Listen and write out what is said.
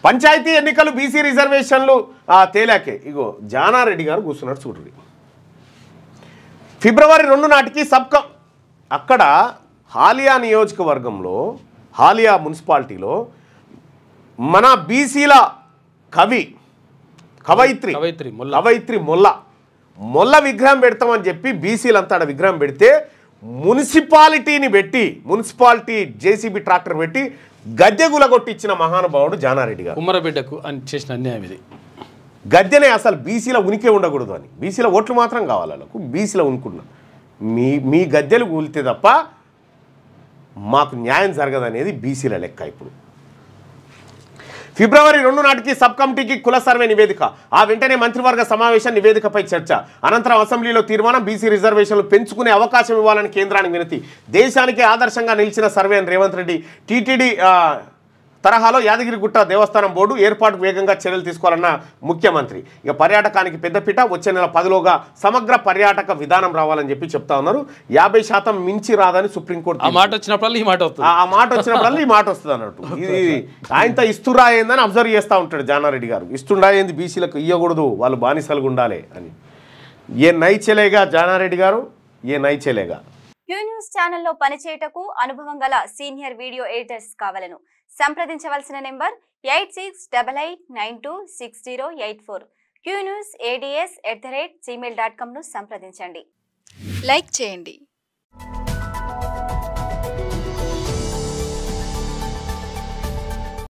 పంచాయతీ ఎన్నికలు బీసీ రిజర్వేషన్లు తేలాకే ఇగో జానారెడ్డి గారు కూర్చున్నారు చూడండి. ఫిబ్రవరి 2 నాటికి అక్కడ హాలియా నియోజకవర్గంలో హాలియా మున్సిపాలిటీలో మన బీసీల కవయిత్రి మొల్ల విగ్రహం పెడతామని చెప్పి బీసీలంతా విగ్రహం పెడితే మున్సిపాలిటీ జేసీబీ ట్రాక్టర్ పెట్టి గద్దె గులగొట్టించిన మహానుభావుడు జానారెడ్డి గారు. కుమ్మరబిడ్డకు అని చేసిన అన్యాయం ఇది. గద్దెనే అసలు బీసీల ఉనికి ఉండకూడదు అని, బీసీల ఓట్లు మాత్రం కావాలి వాళ్ళకు, బీసీల ఉనుకున్న మీ గద్దెలు కూలితే తప్ప మాకు న్యాయం జరగదనేది బీసీల లెక్క. ఇప్పుడు ఫిబ్రవరి 2 నాటికి సబ్ కమిటీకి కుల సర్వే నివేదిక, ఆ వెంటనే మంత్రివర్గ సమావేశం, నివేదికపై చర్చ, అనంతరం అసెంబ్లీలో తీర్మానం, బీసీ రిజర్వేషన్లు పెంచుకునే అవకాశం ఇవ్వాలని కేంద్రానికి వినతి, దేశానికే ఆదర్శంగా నిలిచిన సర్వే అని రేవంత్ రెడ్డి, టీటీడీ తరహాలో యాదగిరిగుట్ట దేవస్థానం బోర్డు ఏర్పాటుకు వేగంగా చర్యలు తీసుకోవాలన్న ముఖ్యమంత్రి. ఇక పర్యాటకానికి పెద్దపీట, వచ్చే నెల 10లోగా సమగ్ర పర్యాటక విధానం రావాలని చెప్పి చెప్తా ఉన్నారు. 50% మించి రాదని సుప్రీంకోర్టు ఆ మాట వచ్చినప్పుడు ఈ మాట వస్తుంది అన్నట్టు. ఇది ఆయనతో ఇస్తురా ఏందని అబ్జర్వ్ చేస్తూ ఉంటాడు జానారెడ్డి గారు. ఇస్తుండా ఏంది బీసీలకు ఇవ్వకూడదు, వాళ్ళు బానిసలుగా ఉండాలి అని. ఏ నై చెలేగా జానారెడ్డి గారు, ఏ నై చెలేగా. క్యూ న్యూస్ ఛానల్లో పనిచేయటకు అనుభవం గల సీనియర్ వీడియో ఎడిటర్స్ కావాలను సంప్రదించవలసిన నెంబర్ 8688926084. qnewsads@gmail.com ను సంప్రదించండి. లైక్ చేయండి.